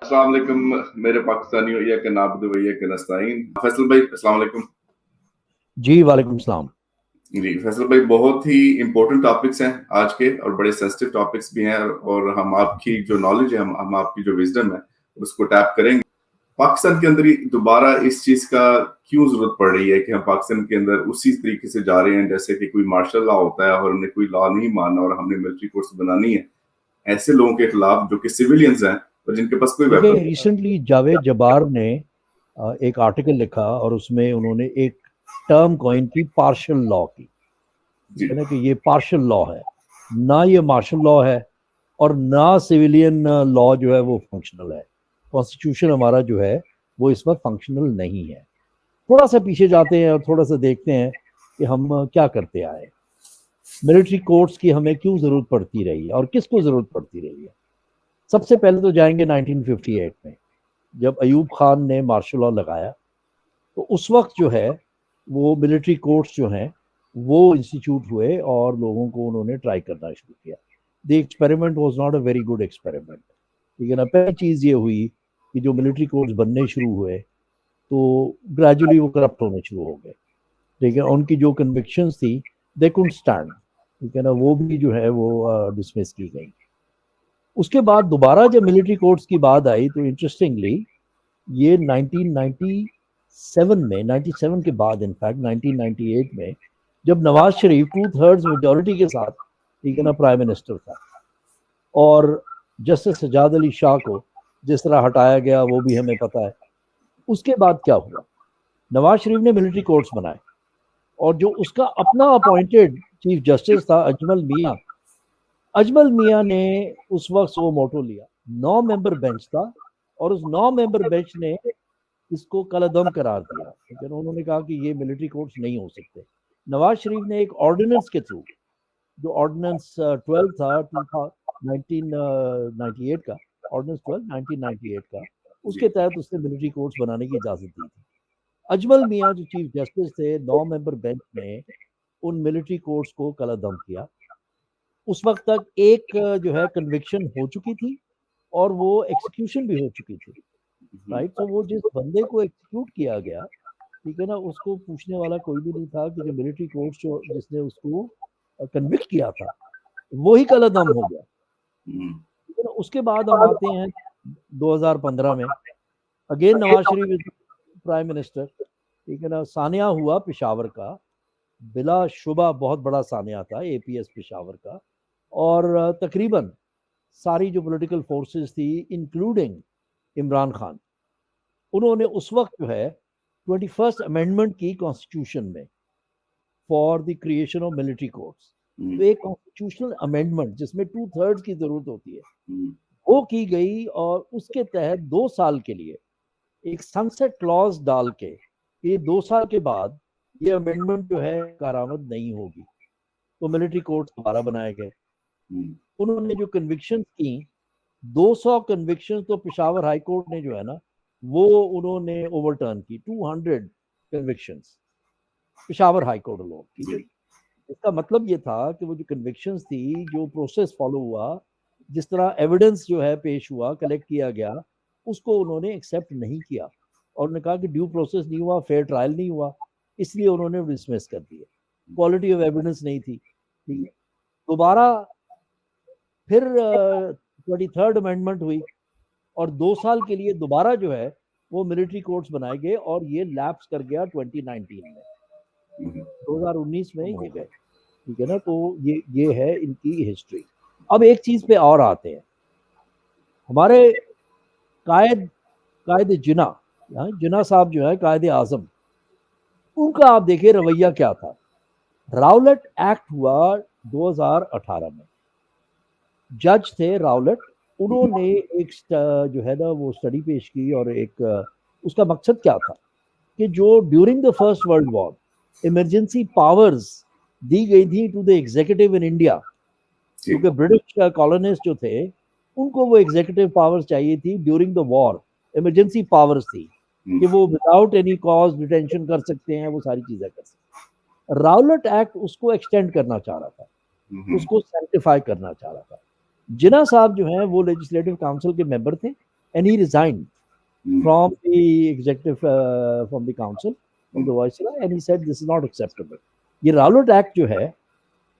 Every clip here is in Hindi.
अस्सलाम वालेकुम मेरे पाकिस्तानियों या के नाबद वैया के नस्ताइन। फैसल भाई अस्सलाम वालेकुम। जी वालेकुम सलाम। जी फैसल भाई, बहुत ही इंपॉर्टेंट टॉपिक्स हैं आज के और बड़े सेंसिटिव टॉपिक्स भी हैं, और हम आपकी जो नॉलेज है, हम आपकी जो विजडम है उसको टैप करेंगे। पाकिस्तान के अंदर ही दोबारा इस चीज का क्यों जरूरत पड़ रही है कि हम पाकिस्तान के अंदर उसी तरीके से जा रहे हैं जैसे कि कोई मार्शल लॉ होता है और हमने कोई लॉ नहीं माना और हमने मिलिट्री कोर्ट्स बनानी है ऐसे लोगों के खिलाफ जो कि सिविलियंस हैं और जिनके पास कोई देखिए, वेपन। रिसेंटली जावेद जब्बार ने एक आर्टिकल लिखा और उसमें उन्होंने एक टर्म कॉइन की, पार्शियल लॉ की। जी है ना कि ये पार्शियल लॉ है, ना ये मार्शल लॉ है और ना सिविलियन लॉ जो है वो फंक्शनल है। कॉन्स्टिट्यूशन हमारा जो है वो इस वक्त फंक्शनल नहीं है। थोड़ा सा पीछे जाते हैं और थोड़ा सा देखते हैं कि हम क्या करते आए। मिलिट्री कोर्ट्स की हमें क्यों जरूरत पड़ती रही है और किसको जरूरत पड़ती रही है। सबसे पहले तो जाएंगे 1958 में, जब अयूब खान ने मार्शल लॉ लगाया। तो उस वक्त जो है वो मिलिट्री कोर्ट्स जो हैं वो इंस्टीट्यूट हुए और लोगों को उन्होंने ट्राई करना शुरू किया। The experiment was not a very good experiment. लेकिन अब पहली चीज़ ये हुई कि जो मिलिट्री कोर्ट्स बनने शुरू हुए तो ग्रेजुअली वो करप्ट होने शुरू हो गए। लेकिन उनकी जो कन्विक्शंस थी दे कुडंट स्टैंड, ठीक है ना, वो भी जो है वो डिसमिस की गई। उसके बाद दोबारा जब मिलिट्री कोर्ट्स की बात आई तो इंटरेस्टिंगली ये 1997 में, 97 के बाद इनफैक्ट 1998 में, जब नवाज शरीफ 2/3 मेजोरिटी के साथ, ठीक है ना, प्राइम मिनिस्टर था और जस्टिस सजाद अली शाह को जिस तरह हटाया गया वो भी हमें पता है। उसके बाद क्या हुआ, नवाज शरीफ ने मिलिट्री कोर्ट्स बनाए और जो उसका अपना अपॉइंटेड चीफ जस्टिस था अजमल मियाँ ने उस वक्त वो मोटो लिया। 9 मेंबर बेंच था और उस 9 मेंबर बेंच ने इसको कलअदम करार दिया। लेकिन उन्होंने कहा कि ये मिलिट्री कोर्ट्स नहीं हो सकते। नवाज शरीफ ने एक ऑर्डिनेंस के थ्रू, जो ऑर्डिनेंस 12 था 1998 का, ऑर्डिनेंस 12 1998 का, उसके तहत उसने मिलिट्री कोर्ट्स बनाने की इजाजत दी थी। अजमल मियाँ जो चीफ जस्टिस थे, 9 मेंबर बेंच ने उन मिलिट्री कोर्ट्स को कलअदम किया। उस वक्त तक एक जो है कन्विक्शन हो चुकी थी और वो एक्सिक्यूशन भी हो चुकी थी, राइट। तो वो जिस बंदे को एक्सिक्यूट किया गया, ठीक है ना, उसको पूछने वाला कोई भी नहीं था कि जो मिलिट्री कोर्ट जो जिसने उसको कन्विक्ट किया था वही कलअदम हो गया, ठीक है ना। उसके बाद हम आते हैं 2015 में, again Nawaz Sharif prime minister, ठीक है ना। सानिया हुआ पेशावर का, बिला शुबा बहुत बड़ा सानिया था एपीएस पेशावर का। और तकरीबन सारी जो पॉलिटिकल फोर्सेस थी इंक्लूडिंग इमरान खान, उन्होंने उस वक्त जो है 21st अमेंडमेंट की कॉन्स्टिट्यूशन में for the creation of military courts. तो एक कॉन्स्टिट्यूशनल अमेंडमेंट जिसमें 2/3 की जरूरत होती है वो की गई और उसके तहत 2 साल के लिए एक सनसेट क्लॉज डाल के ये 2 साल के बाद ये अमेंडमेंट जो है कारामद नहीं होगी। तो मिलिट्री कोर्ट दोबारा बनाए गए। उन्होंने जो कन्विक्शन की 200 कन्विक्शन तो पेशावर हाई कोर्ट ने जो है ना वो उन्होंने ओवरटर्न की। 200 कन्विक्शंस पेशावर हाई कोर्ट लोग की। इसका मतलब ये था कि वो जो कन्विक्शंस थी, जो प्रोसेस फॉलो हुआ, जिस तरह एविडेंस जो है पेश हुआ, कलेक्ट किया गया, उसको उन्होंने एक्सेप्ट नहीं किया और उन्होंने कहा कि ड्यू प्रोसेस नहीं हुआ, फेयर ट्रायल नहीं हुआ, इसलिए उन्होंने डिसमिस कर दिया। क्वालिटी ऑफ एविडेंस नहीं थी, ठीक है। दोबारा फिर 23rd अमेंडमेंट हुई और 2 साल के लिए दोबारा जो है वो मिलिट्री कोर्ट्स बनाए गए और ये लैप्स कर गया 2019 में, 2019 में ये गए, ठीक है ना। तो ये है इनकी हिस्ट्री। अब एक चीज पे और आते हैं, हमारे कायद जिना, जिना साहब जो है कायद आजम, उनका आप देखिए रवैया क्या था। राउलेट एक्ट हुआ 2018 में, जज थे राउलेट, उन्होंने एक जो है ना वो स्टडी पेश की और एक उसका मकसद क्या था कि जो during the first world war emergency powers दी गई थी to the executive in India, क्योंकि ब्रिटिश कॉलोनिस्ट जो थे उनको वो एग्जीक्यूटिव पावर्स चाहिए थी during the war, emergency powers थी कि वो विदाउट एनी कॉज डिटेंशन कर सकते हैं, वो सारी चीजें कर सकते हैं। राउलेट एक्ट उसको एक्सटेंड करना चाह रहा था, उसको सैंक्टिफाई करना चाह रहा था। जिना साहब जो हैं वो लेजिस्लेटिव काउंसिल के मेंबर थे and he resigned Hmm. from the executive, from the council, from the viceroy, and he said this is not acceptable. ये राउलेट एक्ट जो है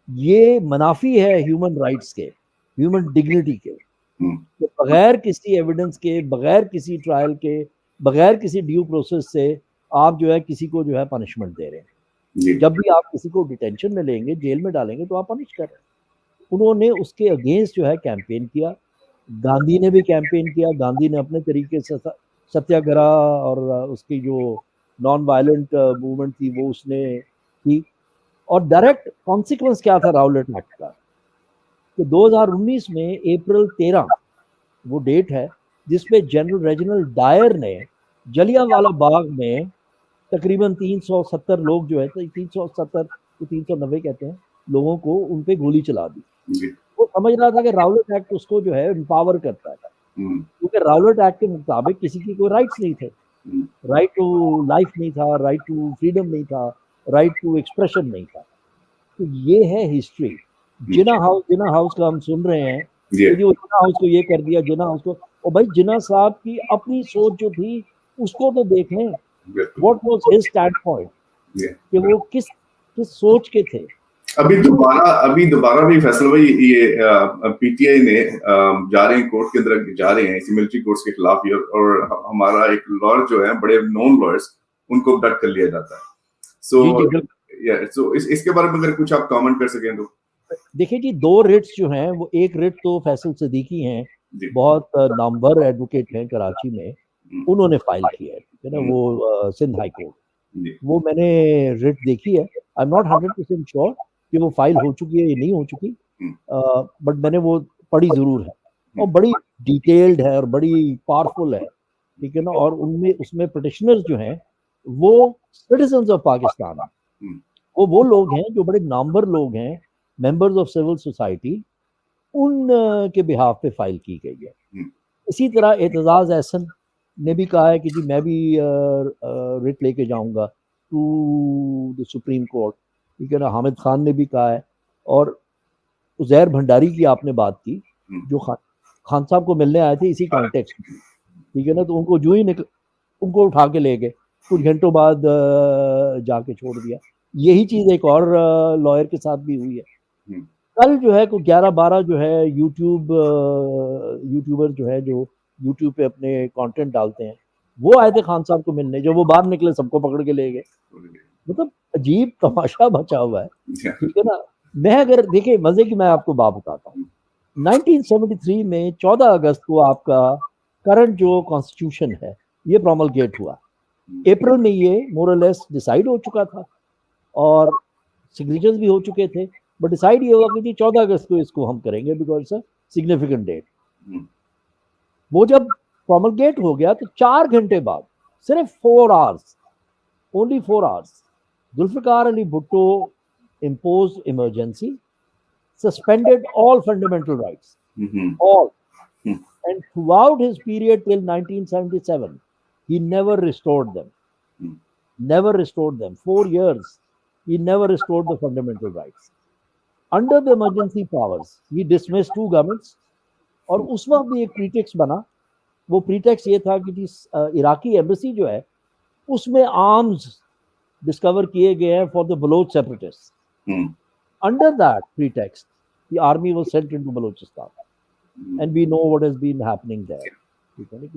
ये मनाफी है ह्यूमन राइट्स के, ह्यूमन डिग्निटी के। Hmm. तो बगैर किसी एविडेंस के, बगैर किसी ट्रायल के, बगैर किसी ड्यू प्रोसेस से आप जो है किसी को जो है पनिशमेंट दे रहे हैं। जी जब भी आप किसी को डिटेंशन में लेंगे, जेल में डालेंगे, तो आप पनिश कर रहे हैं। उन्होंने उसके अगेंस्ट जो है कैंपेन किया। गांधी ने भी कैंपेन किया। गांधी ने अपने तरीके से सत्याग्रह और उसकी जो नॉन वायलेंट मूवमेंट थी वो उसने की। और डायरेक्ट कॉन्सिक्वेंस क्या था राउलेट एक्ट का कि 2019 में अप्रैल 13 वो डेट है जिसपे जनरल रेजिनाल्ड डायर ने जलियांवाला बाग में तकरीबन 370 लोग जो है 370 तो 390 कहते हैं लोगों को उन पे गोली चला दी। जी वो समझ रहा था कि राउलेट एक्ट उसको जो है एम्पावर करता है, हम्म, क्योंकि राउलेट एक्ट के मुताबिक किसी की कोई राइट्स नहीं थे। हम्म, राइट टू लाइफ नहीं था, राइट टू फ्रीडम नहीं था, राइट टू एक्सप्रेशन नहीं था। तो ये है हिस्ट्री। जिना हाउस का हम सुन रहे हैं जी कि जो जिना हाउस को ये कर दिया, जिना हाउस को, और भाई जिना साहब की अपनी सोच जो थी उसको तो देख लें। बिल्कुल। What was his stand point ji. कि वो किस सोच के थे। अभी दोबारा भी फैसल भाई ये पीटीआई ने जा रहे हैं कोर्ट के अंदर, जा रहे हैं इसी मिलिट्री कोर्ट्स के खिलाफ ही, और हमारा एक लॉयर जो है बड़े नोन लॉयर्स उनको अबडक्ट कर लिया जाता है। सो इसके बारे में अगर कुछ आप कमेंट कर सकें तो। देखिए जी, दो रिट्स जो हैं वो, एक रिट तो फैसल सिद्दीकी हैं, जी बहुत नामवर एडवोकेट हैं कराची में, उन्होंने फाइल किया है, ठीक है ना, वो सिंध हाई कोर्ट। जी वो मैंने रिट देखी है। आई एम नॉट 100% श्योर कि वो फाइल हो चुकी है या नहीं हो चुकी, बट मैंने वो पढ़ी जरूर है और बड़ी डिटेल्ड है और बड़ी पावरफुल है, ठीक है ना। और उनमें उसमें पिटिशनर्स जो हैं वो सिटीजन्स ऑफ पाकिस्तान हैं। वो लोग हैं जो बड़े नामवर लोग हैं, मेंबर्स ऑफ सिविल सोसाइटी, उन के बिहाफ पे फाइल की गई है। इसी तरह एतजाज एहसन ने भी कहा है कि जी मैं भी रिट लेके जाऊंगा टू द सुप्रीम कोर्ट, ठीक है ना। हामिद खान ने भी कहा है। और उजैर भंडारी की आपने बात की, जो खान साहब को मिलने आए थे इसी कॉन्टेक्स्ट में, ठीक है ना। तो उनको जो ही उनको उठा के ले गए, कुछ घंटों बाद जाके छोड़ दिया। यही चीज़ एक और लॉयर के साथ भी हुई है। कल जो है कुछ 11-12 जो है यूट्यूबर जो है जो यूट्यूब पे अपने कंटेंट डालते हैं, वो आए थे खान साहब को मिलने। जो वो बाहर निकले सबको पकड़ के ले गए। मतलब अजीब तमाशा बचा हुआ है, ठीक है ना। मैं अगर देखिए मजे की मैं आपको बात बताता हूँ। 1973 में 14 अगस्त को आपका करंट जो कॉन्स्टिट्यूशन है ये प्रोमलगेट हुआ। अप्रैल में ये मोरलेस डिसाइड हो चुका था और सिग्नेचर्स भी हो चुके थे, बट डिसाइड ये हुआ कि 14 अगस्त को इसको हम करेंगे बिकॉज सिग्निफिकेंट डेट। वो जब प्रोमलगेट हो गया तो 4 घंटे बाद, सिर्फ 4 hours, only 4 hours, Zulfikar Ali Bhutto imposed emergency, suspended all fundamental rights, all. And throughout his period till 1977, he never restored them. Never restored them. 4 years, he never restored the fundamental rights. Under the emergency powers, he dismissed 2 governments. और उस वक्त भी एक प्रीटेक्स्ट बना। वो प्रीटेक्स्ट ये था कि इराकी एम्बेसी जो है उसमें आर्म्स डिस्कवर किए गए हैं for the Baloch separatist. Under that pretext, the army was sent into Balochistan, and we know what has been happening there.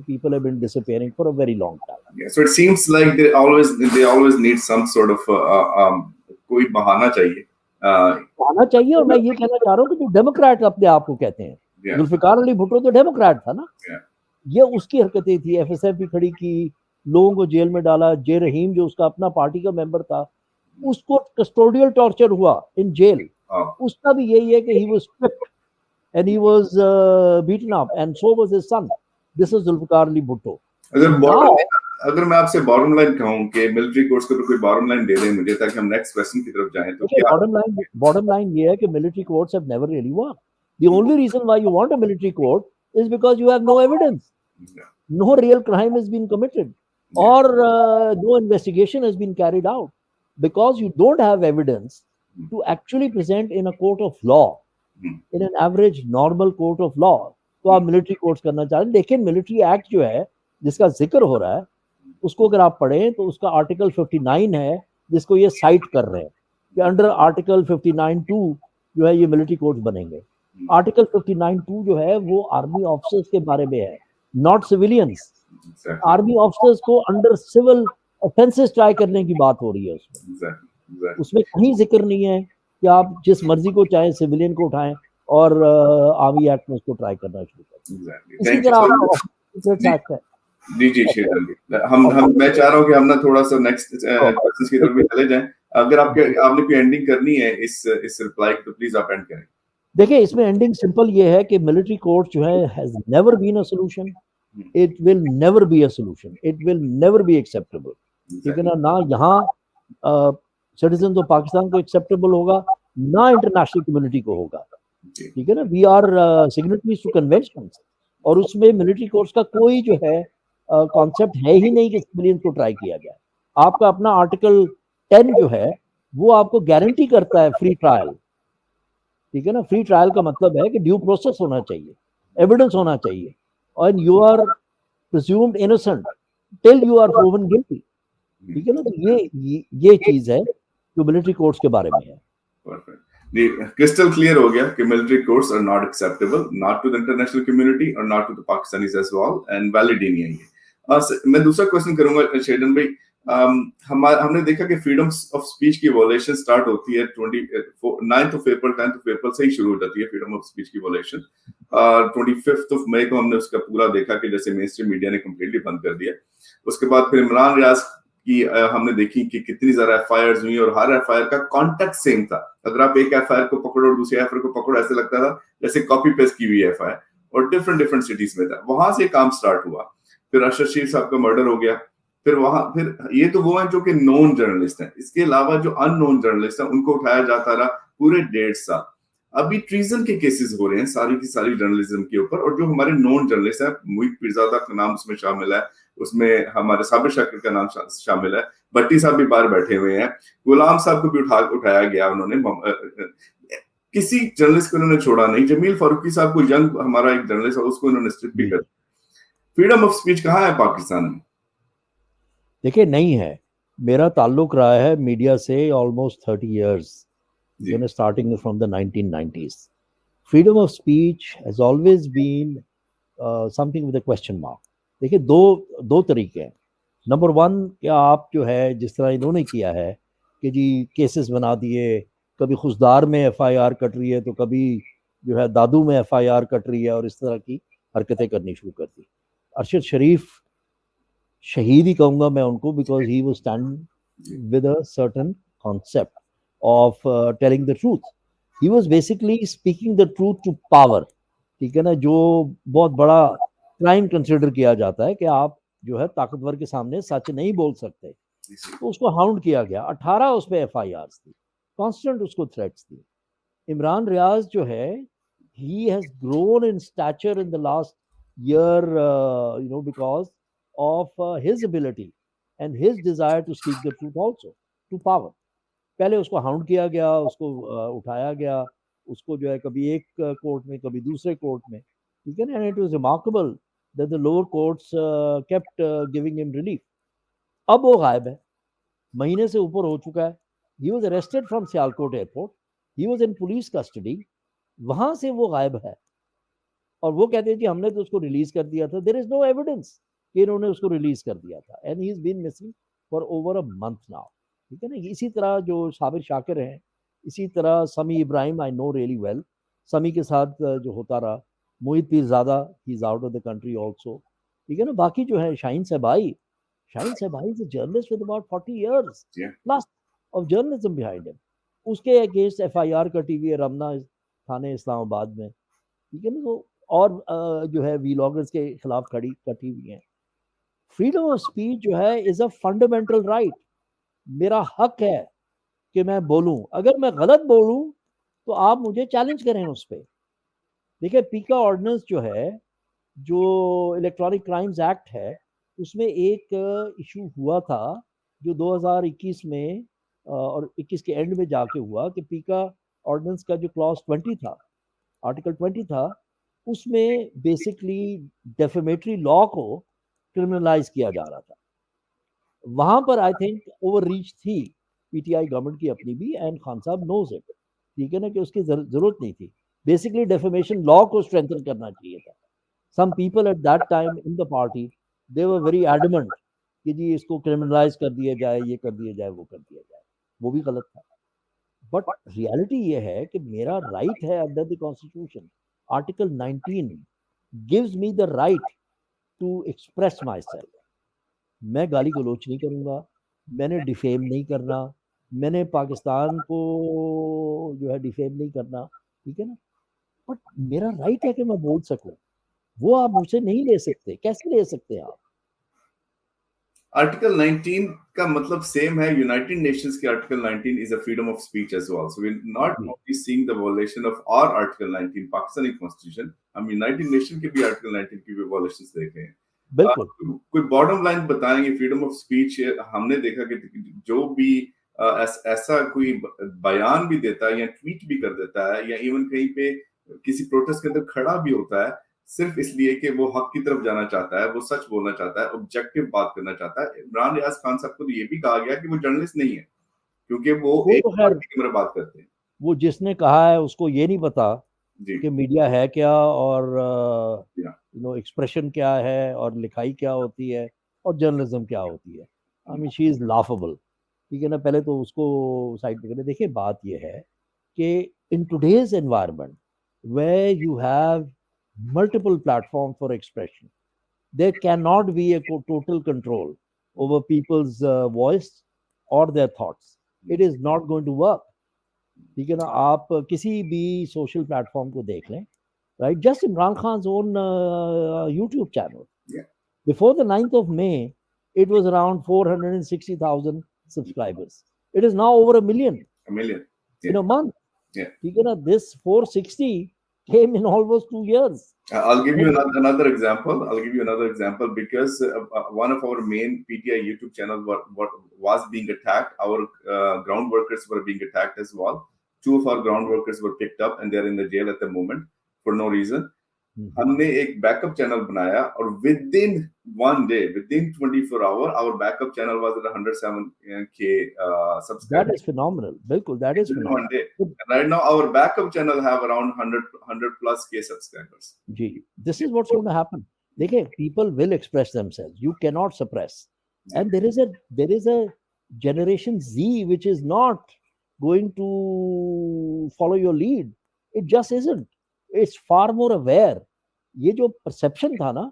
People have been disappearing for a very long time. Yeah, so it seems like they always need some sort of कोई बहाना चाहिए। बहाना चाहिए। और मैं ये कहना चाह रहा हूँ कि जो डेमोक्रेट अपने आप को कहते हैं, जुल्फिकार अली भुट्टो तो डेमोक्रेट था ना, ये उसकी हरकतें थी। एफएसएफ भी खड़ी की, लोगों को जेल में डाला। जे रहीम जो उसका अपना पार्टी का मेंबर था, उसको कस्टोडियल टॉर्चर हुआ इन जेल। उसका भी यही है कि he was stripped and he was beaten up and so was his son. This is Zulfikar Ali Bhutto. अगर मैं आपसे बॉटम लाइन कहूं कि मिलिट्री कोर्ट्स के ऊपर कोई बॉटम लाइन दे दें मुझे ताकि हम नेक्स्ट क्वेश्चन की तरफ जाएं, तो क्या बॉटम लाइन ये है कि military courts have never really worked. The only reason why you want a military court is because you have no evidence, no real crime has been committed or no investigation has been carried out, because you don't have evidence to actually present in a court of law, in an average normal court of law, तो आप मिलिट्री कोर्ट्स करना चाह रहे हैं। लेकिन मिलिट्री एक्ट जो है जिसका जिक्र हो रहा है उसको अगर आप पढ़ें तो उसका आर्टिकल 59 है जिसको ये साइट कर रहे हैं कि अंडर आर्टिकल 59(2) जो है ये मिलिट्री कोर्ट्स बनेंगे। आर्टिकल 59(2) जो है वो आर्मी ऑफिसर्स के बारे में है, not civilians. Exactly. Army officers को अंडर सिविल ऑफेंसेस ट्राई करने की बात हो रही है उसमें। Exactly. Exactly. उसमें कहीं जिक्र नहीं है कि आप जिस मर्जी को चाहे सिविलियन को उठाएं और आर्मी एक्ट में उसको ट्राई करना शुरू करें। Exactly. इसी Thank you तरह so आपका much. ऑफिसर्स जी एक्ट है। जी शेरन जी, हम मैं चाह रहा हूँ कि हम ना थोड़ा सा नेक्स्ट क्वेश्चन की तरफ भी चले जाएं। अगर आपने कोई एंडिंग करनी है इस रिप्लाई की तो प्लीज आप एंड करें। देखिए इसमें एंडिंग सिंपल ये है कि मिलिट्री कोर्ट जो है has never been a solution, it will never be a solution, it will never be acceptable. ठीक है ना यहाँ सिटीजन ऑफ पाकिस्तान को एक्सेप्टेबल होगा ना इंटरनेशनल कम्युनिटी को होगा। ठीक है ना, we are signatories to convention और उसमें मिलिट्री कोर्ट्स का कोई जो है कॉन्सेप्ट है ही नहीं कि सिविलियंस को ट्राई किया जाए। आपका अपना आर्टिकल 10 जो है वो आपको गारंटी करता है फ्री ट्रायल। ठीक है ना, फ्री ट्रायल का मतलब है कि ड्यू प्रोसेस होना चाहिए, एविडेंस होना चाहिए और you are presumed innocent till you are proven guilty. ठीक है ना, तो ये चीज है जो मिलिट्री कोर्ट्स के बारे में है। परफेक्ट, क्रिस्टल क्लियर हो गया कि military courts are not acceptable, not to the international community और not to the Pakistanis as well, and valid ही नहीं है ये। मैं दूसरा क्वेश्चन करूंगा शेडन भाई। हमने देखा कि फ्रीडम ऑफ स्पीच की वॉलेशन स्टार्ट होती है 9th of April 10th of April से ही शुरू हो जाती है फ्रीडम ऑफ स्पीच की वॉलेशन। 25th ऑफ मई को हमने उसका पूरा देखा कि जैसे मेन स्ट्रीम मीडिया ने कंप्लीटली बंद कर दिया। उसके बाद फिर इमरान रियाज की हमने देखी कि कितनी ज्यादा एफआईआर हुई और हर एफआईआर का कॉन्टेक्स्ट सेम था। अगर आप एक एफआईआर को पकड़ो और दूसरे एफआईआर को पकड़ो ऐसे लगता था जैसे कॉपी पेस्ट की हुई एफआईआर और डिफरेंट सिटीज में था। वहां से काम स्टार्ट हुआ। फिर अरशद शरीफ साहब का मर्डर हो गया। फिर ये तो वो हैं जो कि नोन जर्नलिस्ट हैं, इसके अलावा जो अननोन जर्नलिस्ट हैं उनको उठाया जाता रहा पूरे 1.5 साल। अभी ट्रीजन के केसेस हो रहे हैं सारी की सारी जर्नलिज्म के ऊपर, और जो हमारे नॉन जर्नलिस्ट हैं, मुहित पीरजादा का नाम उसमें शामिल है, उसमें हमारे साबिर शाकिर का नाम शामिल है, भट्टी साहब भी बाहर बैठे हुए हैं, गुलाम साहब को भी उठाया गया उन्होंने, किसी जर्नलिस्ट को उन्होंने छोड़ा नहीं। जमील फारूकी साहब को, यंग हमारा एक जर्नलिस्ट है, उसको उन्होंने स्ट्रिप भी कर। फ्रीडम ऑफ स्पीच कहाँ है पाकिस्तान में? देखिए नहीं है, मेरा ताल्लुक रहा है मीडिया से almost 30 years, starting from the 1990s। Freedom of speech has always been something with a question mark. देखिए दो तरीके हैं। नंबर 1, क्या आप जो है जिस तरह इन्होंने किया है कि जी केसेस बना दिए, कभी खुशदार में एफआईआर कट रही है तो कभी जो है दादू में एफआईआर कट रही है और इस तरह की हरकतें करनी शुरू कर दी। अरशद शरीफ शहीद ही कहूंगा मैं उनको, because he was stand with a certain concept of telling the truth. He was basically speaking the truth to power. ठीक है ना, जो बहुत बड़ा क्राइम कंसिडर किया जाता है कि आप जो है ताकतवर के सामने सच नहीं बोल सकते। तो उसको हाउंड किया गया। 18 उस पर एफआईआर थी, कांस्टेंट उसको थ्रेट्स थी। इमरान रियाज जो है, he has grown in stature in the last year, because of his ability and his desire to speak the truth also to power. पहले उसको हाउंड किया गया, उसको उठाया गया, उसको जो है कभी एक कोर्ट में कभी दूसरे कोर्ट में। ठीक है ना, and it was remarkable that the lower courts kept giving him relief. अब वो गायब है, महीने से ऊपर हो चुका है। He was arrested from Sialkot airport, he was in police custody, वहां से वो गायब है। और वो कहते हैं कि हमने तो उसको रिलीज कर दिया था। देयर इज नो एविडेंस कि इन्होंने उसको रिलीज कर दिया था, and he is been missing for over a month now. ठीक है ना, इसी तरह जो साबिर शाकिर हैं, इसी तरह Sami Ibrahim, I know really well, Sami के साथ जो होता रहा, Mohit Pirzada, he is out of the country also. ठीक है ना, बाकी जो है Shaheen Sahbai is a journalist with about 40 years plus of journalism behind him. उसके अगेंस्ट एफआईआर कटी हुई है रमना थाने इस्लामाबाद में। ठीक है ना, तो और जो है वीलॉगर्स के खिलाफ कटी हुई है। फ्रीडम ऑफ स्पीच जो है इज अ फंडामेंटल राइट। मेरा हक है कि मैं बोलूं, अगर मैं गलत बोलूं तो आप मुझे चैलेंज करें उस पर। देखिए पीका ऑर्डिनेंस जो है, जो इलेक्ट्रॉनिक क्राइम्स एक्ट है, उसमें एक इशू हुआ था जो 2021 में और 21 के एंड में जाके हुआ कि पीका ऑर्डिनेंस का जो क्लॉज 20 था, आर्टिकल 20 था, उसमें बेसिकली डेफेमेटरी लॉ को क्रिमिनलाइज किया जा रहा था। वहां पर आई थिंक ओवर रीच थी पीटीआई गवर्नमेंट की अपनी भी, एंड खान साहब नोज इट, ठीक है ना, कि उसकी जरूरत नहीं थी। बेसिकली डेफेमेशन लॉ को स्ट्रेंथन करना चाहिए था। Some people at that time in the party they were very adamant कि जी इसको क्रिमिनलाइज कर दिया जाए, ये कर दिया जाए, वो कर दिया जाए। वो भी गलत था। बट रियलिटी ये है कि मेरा राइट है under the constitution, article 19 gives me the right to express myself. मैं गाली गलोच नहीं करूंगा, मैंने डिफेम नहीं करना, मैंने पाकिस्तान को जो है डिफेम नहीं करना, ठीक है ना। बट मेरा राइट है कि मैं बोल सकूं, वो आप मुझसे नहीं ले सकते। कैसे ले सकते हैं आप? आर्टिकल 19 का मतलब सेम है यूनाइटेड नेशंस के article 19 is a freedom of speech as well, so we are not only seeing the violation of our article 19 Pakistani constitution, हम यूनाइटेड नेशन के भी आर्टिकल 19 की भी वायलेशंस देख रहे हैं। बिल्कुल। कोई बॉटम लाइन बताएंगे फ्रीडम ऑफ स्पीच? हमने देखा कि जो भी ऐसा कोई बयान भी देता है या ट्वीट भी कर देता है या इवन कहीं पे किसी प्रोटेस्ट के अंदर खड़ा भी होता है सिर्फ इसलिए कि वो हक की तरफ जाना चाहता है, वो सच बोलना चाहता है, ऑब्जेक्टिव बात करना चाहता है। इमरान रियाज खान साहब को तो ये भी कहा गया कि वो जर्नलिस्ट नहीं है क्योंकि वो एक तो खैर पार्टी की तरह बात करते हैं। वो जिसने कहा है उसको ये नहीं पता जी कि मीडिया है क्या, और या एक्सप्रेशन क्या है, और लिखाई क्या होती है, और जर्नलिज्म क्या होती है। I mean she is laughable, ठीक है ना। पहले तो उसको साइड पे करें। देखिए बात ये है कि in today's environment where you have multiple platform for expression, there cannot be a total control over people's voice or their thoughts. It is not going to work, ठीक है ना। आप किसी भी सोशल प्लेटफॉर्म को देख लें, right, just Imran Khan own YouTube channel, Yeah. before the 9th of May it was around 460,000 subscribers. It is now over a million A million. in a month, Yeah. ठीक है ना। this 460 came in almost 2 years. I'll give you another example. I'll give you another example because one of our main PTI YouTube channels was being attacked. Our ground workers were being attacked as well. 2 of our ground workers were picked up and they're in the jail at the moment for no reason. हमने एक बैकअप चैनल बनाया और within 1 day, within 24 hours, our backup channel was at 107K subscribers. That is phenomenal. बिल्कुल, that is Within phenomenal. 1 day. And right now, our backup channel have around 100 plus K subscribers. Ji, this is what's going to happen. देखिए, people will express themselves. You cannot suppress. And there is a generation Z which is not going to follow your lead. It just isn't. It's far more aware. ये जो perception था ना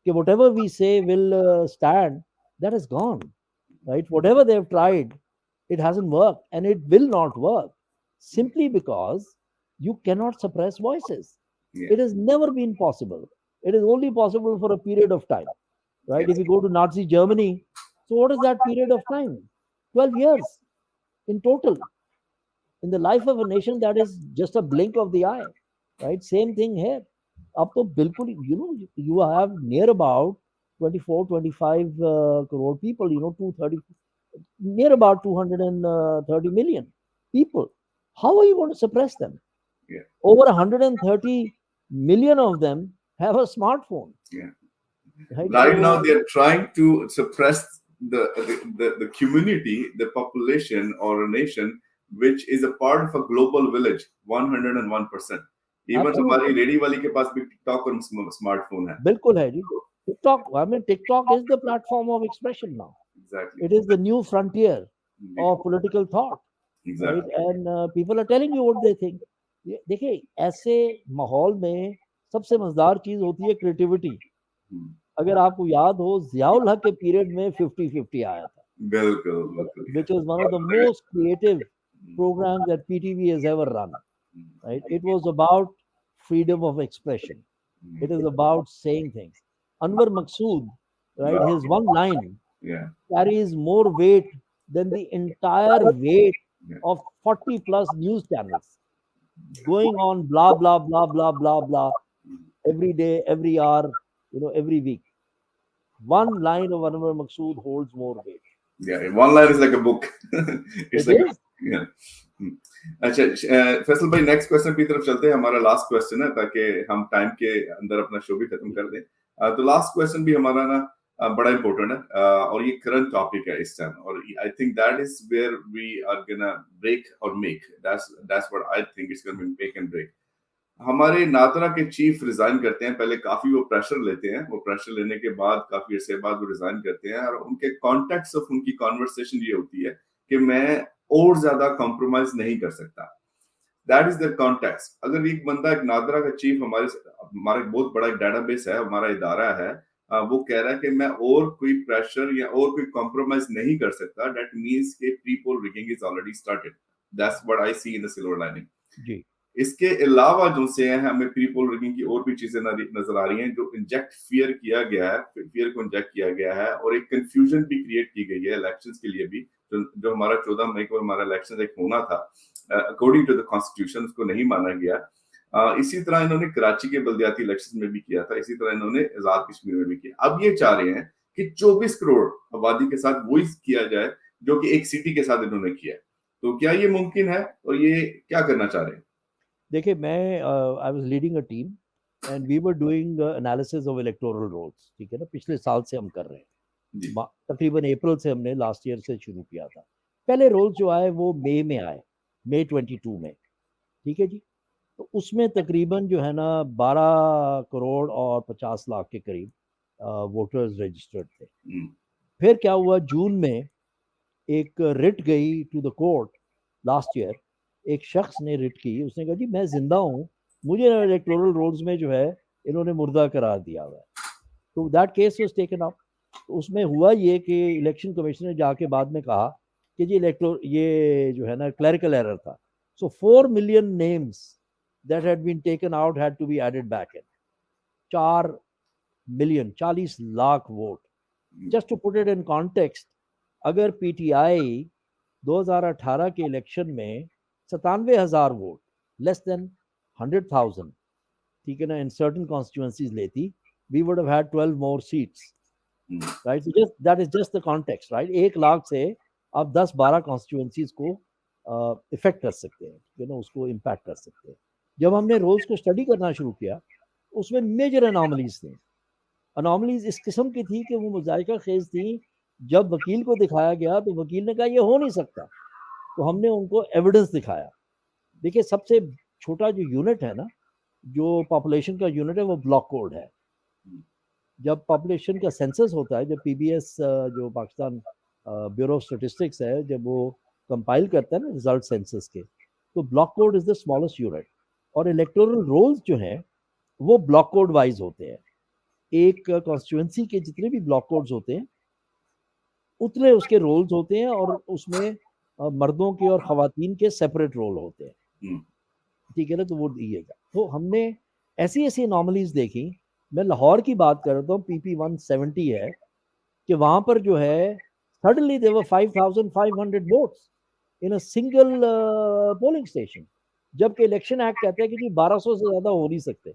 कि whatever we say will stand, that is gone, right? Whatever they've tried, it hasn't worked and it will not work simply because you cannot suppress voices. Yeah. It has never been possible. It is only possible for a period of time, right? Yes. If you go to Nazi Germany, so what is that period of time? 12 years in total. In the life of a nation, that is just a blink of the eye, right? Same thing here. Up to bilkul, you have near about 24, 25 crore people, 230, near about 230 million people. How are you going to suppress them? Yeah. Over 130 million of them have a smartphone. Yeah. Right now, they're trying to suppress the community, the population or a nation which is a part of a global village 101%. Even हमारी रेडी वाली के पास भी टिकटॉक और स्मार्टफोन है। बिल्कुल है जी। TikTok, I mean, TikTok is the platform of expression now. Exactly. It is the new frontier of political thought. Exactly. Right? And people are telling you what they think. देखिए, ऐसे माहौल में सबसे मजेदार चीज होती है क्रिएटिविटी। अगर आपको याद हो, जियाउल हक के पीरियड में 50-50 आया था। बिल्कुल। Which was one of the most creative programs that PTV has ever run. Right? It was about freedom of expression. It is about saying things. Anwar Maqsood, right? His one line carries more weight than the entire weight of 40 plus news channels going on blah blah blah blah blah blah every day, every hour, every week. One line of Anwar Maqsood holds more weight. Yeah, one line is like a book. It's it like is. Yeah. अच्छा, फैसल भाई नेक्स्ट क्वेश्चन की तरफ चलते हैं। हमारा लास्ट क्वेश्चन है ताकि हम टाइम के अंदर अपना शो भी खत्म कर दें। तो लास्ट क्वेश्चन भी हमारा ना बड़ा इंपॉर्टेंट है और ये करंट टॉपिक है इस टाइम, और I think that is where we are gonna break और make, that's what I think it's gonna be make and break. हमारे नादरा के चीफ रिजाइन करते हैं, पहले काफी वो प्रेशर लेते हैं, वो प्रेशर लेने के बाद काफी अरसे बाद वो रिजाइन करते हैं, और उनके कॉन्टेक्स्ट ऑफ उनकी कॉन्वर्सेशन ये होती है कि मैं और ज्यादा कॉम्प्रोमाइज नहीं कर सकता। That is the context. अगर एक बंदा, एक नादरा का चीफ, हमारा एक बहुत बड़ा एक डेटाबेस है, हमारा इदारा है, वो कह रहा है कि मैं और कोई प्रेशर या और कोई कॉम्प्रोमाइज नहीं कर सकता, दैट मींस कि pre poll rigging is already started. That's what I see in the silver lining. जी इसके अलावा जो से हैं, हमें प्री पोल रिगिंग की और भी चीजें नजर आ रही हैं, जो इंजेक्ट फियर किया गया है, फियर को इंजेक्ट किया गया है, और एक कंफ्यूजन भी क्रिएट की गई है इलेक्शंस के लिए भी। जो हमारा 14 मई को हमारा इलेक्शन एक होना था, अकॉर्डिंग टू द कॉन्स्टिट्यूशन, उसको नहीं माना गया। इसी तरह इन्होंने कराची के बल्दियाती इलेक्शन में भी किया था, इसी तरह इन्होंने आजाद कश्मीर में भी किया। अब ये चाह रहे हैं कि 24 करोड़ आबादी के साथ वही किया जाए जो कि एक सिटी के साथ इन्होंने किया है। तो क्या ये मुमकिन है, और ये क्या करना चाह रहे हैं? देखिए, मैं I was leading a team and we were doing analysis of electoral rolls, ठीक है ना, पिछले साल से हम कर रहे हैं। तकरीबन अप्रैल से हमने लास्ट ईयर से शुरू किया था। पहले रोल्स जो आए वो मई में आए, मई 22 में, ठीक है जी। तो उसमें तकरीबन जो है ना 12 करोड़ और 50 लाख के करीब वोटर्स रजिस्टर्ड थे। फिर क्या हुआ, जून में एक रिट गई to the court last year. एक शख्स ने रिट की, उसने कहा जी मैं जिंदा हूँ, मुझे इलेक्टोरल रोल्स में जो है इन्होंने मुर्दा करार दिया हुआ है। तो that case was taken up. उसमें हुआ ये कि इलेक्शन कमीशन ने जाके बाद में कहा कि जी ये जो है ना क्लरिकल एरर था। So 4 million names that had been taken out had to be added back in. 4 million, 40 lakh vote. Just to put it in context, अगर पीटीआई 2018 के इलेक्शन में 97,000 वोट, लेस देन 100,000, ठीक है ना, इन सर्टन कॉन्स्टिट्यूएंसीज लेती, we would have had 12 more seats, right? So just that is just the context, right? 1 lakh से आप 10-12 कॉन्स्टिट्यूएंसीज को इफेक्ट कर सकते हैं, ठीक है ना, उसको इम्पैक्ट कर सकते हैं। जब हमने रोल्स को स्टडी करना शुरू किया, उसमें मेजर अनॉमलीज थी। अनॉमलीज इस किस्म की थी कि वो मुजायका खेज थी। जब वकील को दिखाया गया तो वकील ने कहा ये हो नहीं सकता, तो हमने उनको एविडेंस दिखाया। देखिए, सबसे छोटा जो यूनिट है ना, जो पॉपुलेशन का यूनिट है, वो ब्लॉक कोड है। जब पॉपुलेशन का सेंसस होता है, जब पीबीएस जो पाकिस्तान ब्यूरो ऑफ स्टैटिस्टिक्स है, जब वो कंपाइल करता है ना रिजल्ट सेंसस के, तो block code is the smallest unit. और इलेक्टोरल रोल्स जो हैं वो ब्लॉक कोड वाइज होते हैं। एक कॉन्स्टिट्यूएंसी के जितने भी ब्लॉक कोड्स होते हैं उतने उसके रोल्स होते हैं, और उसमें मर्दों के और ख़वातीन के सेपरेट रोल होते हैं, ठीक है ना। तो वो दिएगा। तो हमने ऐसी ऐसी अनॉमलीज देखी। मैं लाहौर की बात कर रहा हूँ, पीपी 170 है, कि वहां पर जो है suddenly there were 5,500 votes in a single polling station, जबकि इलेक्शन एक्ट कहता है कि जी 1200 से ज्यादा हो नहीं सकते।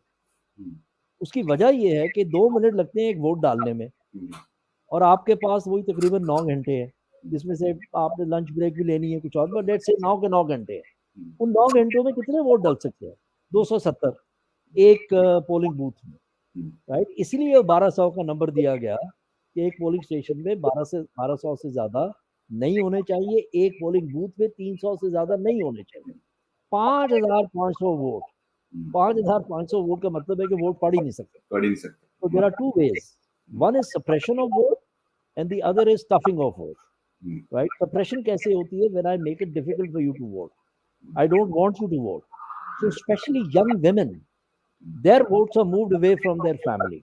उसकी वजह यह है कि 2 मिनट लगते हैं एक वोट डालने में, और आपके पास वही तकरीबन 9 घंटे हैं, जिसमें से आपने लंच ब्रेक भी लेनी है कुछ और, बट लेट्स से 9 के 9 घंटे हैं। उन 9 घंटों में कितने वोट डाल सकते हैं? 270 एक पोलिंग बूथ में, राइट। इसलिए 1200 का नंबर दिया गया कि एक पोलिंग स्टेशन में 1200 से ज्यादा नहीं होने चाहिए, एक पोलिंग बूथ में 300 से ज्यादा नहीं होने चाहिए। 5,500 वोट, 5,500 वोट का मतलब है कि वोट पढ़ ही नहीं सकते। तो there are two ways, one is suppression of vote and the other is stuffing of vote, right? Suppression कैसे होती है? When I make it difficult for you to vote, I don't want you to vote. So especially young women, their votes are moved away from their family.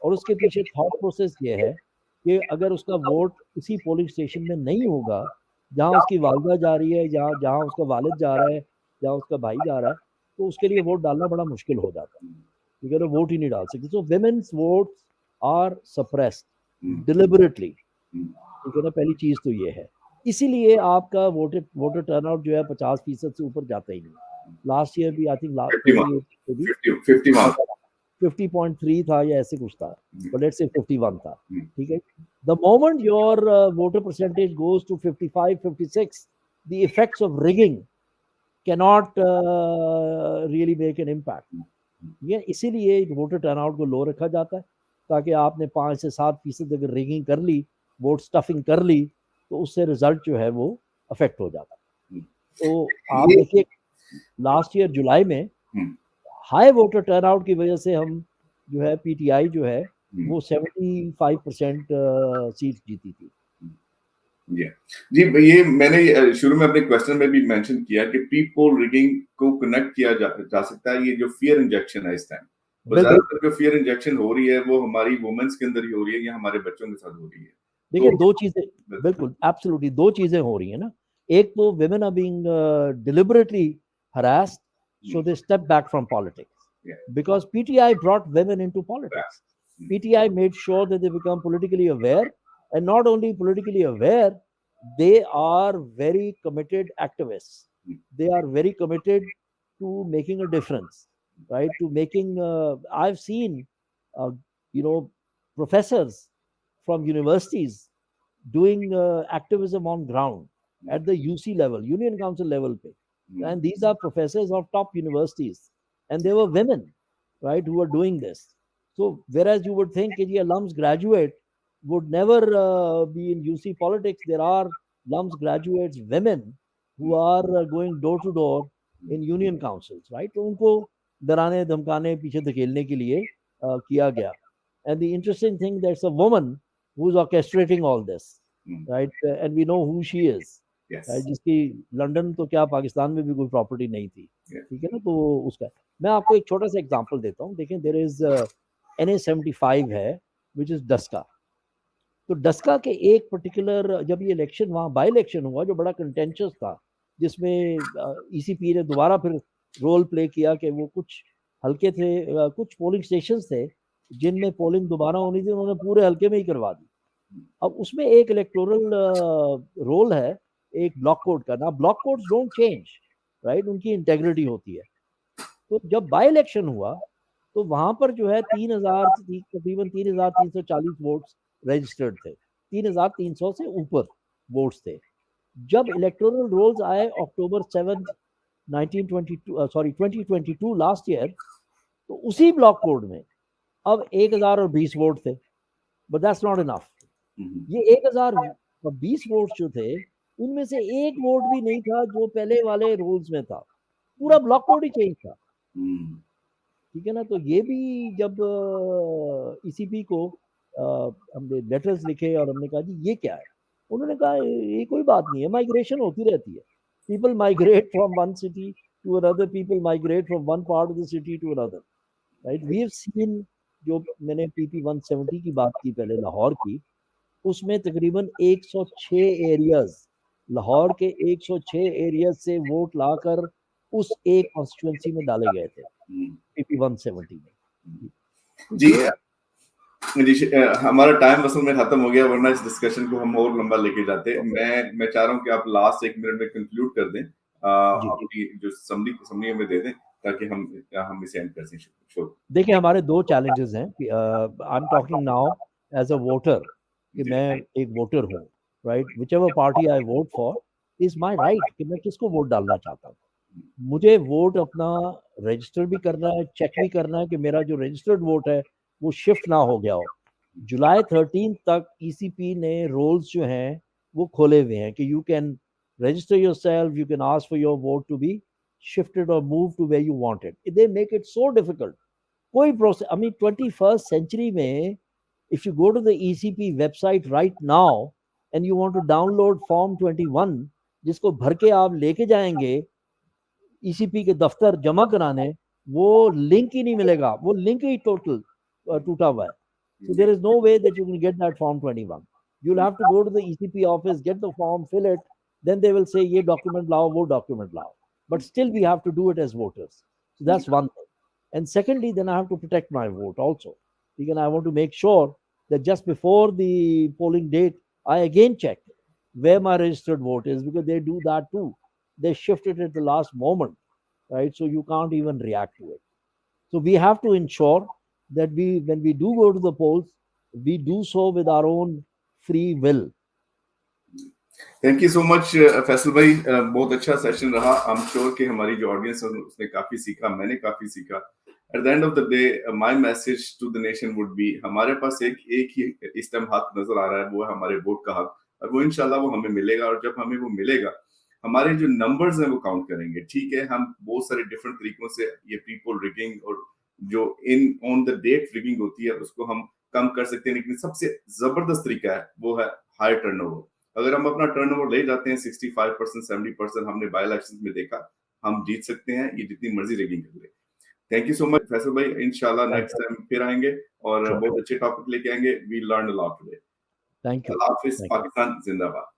और उसके पीछे थॉट प्रोसेस ये है कि अगर उसका वोट उसी पोलिंग स्टेशन में नहीं होगा जहाँ उसकी वालदा जा रही है, जहाँ उसका वालिद जा रहा है, जहाँ उसका भाई जा रहा है, तो उसके लिए वोट डालना बड़ा मुश्किल हो जाता है, ठीक है ना, वोट ही नहीं डाल सकते। सो women's votes are suppressed deliberately, ठीक है ना। पहली चीज तो ये है, इसीलिए आपका वोटर टर्नआउट जो है 50% से ऊपर जाता ही नहीं। लास्ट ईयर भी आई थिंक 50.3 था या ऐसे कुछ था, बट लेट्स से 51 था, ठीक है। The moment your voter percentage goes to 55, 56, the effects of rigging cannot really make an impact. ये इसीलिए वोटर टर्नआउट को लो रखा जाता है, ताकि आपने 5 से 7% अगर रिगिंग कर ली, वोट स्टफिंग कर ली, तो उससे रिजल्ट जो है वो अफेक्ट हो जाता है। तो आप देखिए लास्ट ईयर जुलाई में हाई वोटर टर्नआउट की वजह से हम जो है पीटीआई जो है वो 75% सीट जीती थी। जी, ये मैंने शुरू में अपने क्वेश्चन में भी मेंशन किया कि प्री पोल रिगिंग को कनेक्ट किया जा सकता है, ये जो फियर इंजेक्शन है इस टाइम, ज्यादातर जो फियर इंजेक्शन हो रही है वो हमारी वुमेन्स के अंदर ही हो रही है या हमारे बच्चों के साथ हो रही है। देखिए दो चीजें, बिल्कुल एब्सोल्युटली दो चीजें हो रही है ना। एक तो women are being deliberately harassed, so they step back from politics because PTI brought women into politics. PTI made sure that they become politically aware, and not only politically aware, they are very committed activists. They are very committed to making a difference, right? To making I've seen professors from universities doing activism on ground at the UC level, Union Council level. And these are professors of top universities. And they were women, right, who were doing this. So, whereas you would think a LUMS graduate would never be in UC politics, there are LUMS graduates, women, who are going door to door in union councils, right? तो उनको डराने धमकाने पीछे धकेलने के लिए किया गया. And the interesting thing, there's a woman who's orchestrating all this, right? And we know who she is. Yes. Right? जिसकी लंदन तो क्या पाकिस्तान में भी कोई प्रॉपर्टी नहीं थी, ठीक है ना? तो उसका मैं आपको एक छोटा सा एग्जांपल देता हूँ. देखें, देयर इज NA75 है विच इज डस्का. तो डस्का के एक पर्टिकुलर जब ये इलेक्शन वहाँ बाई इलेक्शन हुआ जो बड़ा कंटेंशियस था, जिसमें ECP ने दोबारा फिर रोल प्ले किया कि वो कुछ हल्के थे, कुछ पोलिंग स्टेशन थे जिनमें पोलिंग दोबारा होनी थी, उन्होंने पूरे हल्के में ही करवा दी. अब उसमें एक इलेक्टोरल रोल है, एक ब्लॉक कोड का. ना block codes don't change, right? उनकी इंटेग्रिटी होती है. तो जब बाई इलेक्शन हुआ तो वहां पर जो है तकरीबन 3,340 वोट्स रजिस्टर्ड थे, 3,300 से ऊपर वोट्स थे. जब इलेक्टोरल रोल्स आए अक्टूबर 7 2022 लास्ट ईयर, तो उसी ब्लॉक कोड में अब 1020 वोट थे. But that's not enough. ये 1020 वोट जो थे उनमें से एक वोट भी नहीं था जो पहले वाले रूल्स में था. पूरा ब्लॉक कोड ही चेंज था, ठीक है ना? तो ये भी जब ECP को हमने लेटर्स लिखे और हमने कहा जी ये क्या है, उन्होंने कहा ये कोई बात नहीं है, माइग्रेशन होती रहती है. People migrate from one city to another, people migrate from one part of the city to another, right? We have seen, जो मैंने PP 170 की बात की पहले लाहौर की, उसमें तकरीबन 106 एरियाज, लाहौर के 106 एरियाज से वोट लाकर उस एक कॉन्स्टिट्यूएंसी में डाले गए थे PP 170 में. जी हमारा टाइम असल में खत्म हो गया, वरना इस डिस्कशन को हम और लंबा लेके जाते. मैं चाह रहा हूँ कि आप लास्ट 1 मिनट में कंक्लूड कर दें, आपकी जो समरी हमें दे दें ताकि हम इसे एंड कर सकें. देखिए, हमारे दो चैलेंजेस हैं. I am talking now as a voter, कि मैं एक वोटर हूँ, right? Whichever party I vote for is my right कि मैं किसको वोट डालना चाहता हूँ. मुझे वोट अपना रजिस्टर भी करना है, चेक भी करना है कि मेरा जो रजिस्टर्ड वोट है वो शिफ्ट ना हो गया हो. जुलाई 13 तक ECP ने रोल्स जो हैं वो खोले हुए हैं कि you can register yourself, you can ask for your vote to be shifted or moved to where you want it. They make it so difficult. कोई process, I mean 21st century में, if you go to the ECP website right now and you want to download Form 21, जिसको भर के आप लेके जाएंगे ECP के दफ्तर जमा कराने, वो लिंक ही नहीं मिलेगा. वो लिंक ही टोटल टूटा हुआ है. So there is no way that you can get that Form 21. You'll have to go to the ECP office, get the form, fill it, then they will say ये document लाओ, वो document लाओ. But still we have to do it as voters. So that's one thing. And secondly, then I have to protect my vote also. Because I want to make sure that just before the polling date, I again check where my registered vote is, because they do that too. They shift it at the last moment, right? So you can't even react to it. So we have to ensure that when we do go to the polls, we do so with our own free will. Thank you so much Faisal भाई, बहुत अच्छा सेशन रहा। आई एम श्योर कि हमारी जो ऑडियंस है उसने काफी सीखा, मैंने काफी सीखा। At the end of the day my message to the nation would be, हमारे पास एक ही इस टाइम हक नजर आ रहा है, वो है हमारे वोट का हक, और वो इंशाल्लाह वो हमें मिलेगा। और जब हमें वो मिलेगा, हमारे जो नंबर्स हैं वो काउंट करेंगे। ठीक है, हम बहुत सारे डिफरेंट तरीकों से ये पीपल रिगिंग और जो इन ऑन द डेट रिगिंग होती है उसको हम कम कर सकते हैं, लेकिन सबसे जबरदस्त तरीका है वो है हाई टर्नओवर। अगर हम अपना टर्नओवर ले जाते हैं 65%, 70%, हमने बाय इलेक्शन में देखा, हम जीत सकते हैं, ये जितनी मर्जी रेगिंग कर ले। Thank you so much Faisal भाई, इंशाल्लाह थैंक नेक्स्ट टाइम फिर आएंगे और श्योर, बहुत अच्छे टॉपिक लेके आएंगे। We learn a lot today. Thank you, अल्लाह हाफिज, थैंक यू। पाकिस्तान जिंदाबाद।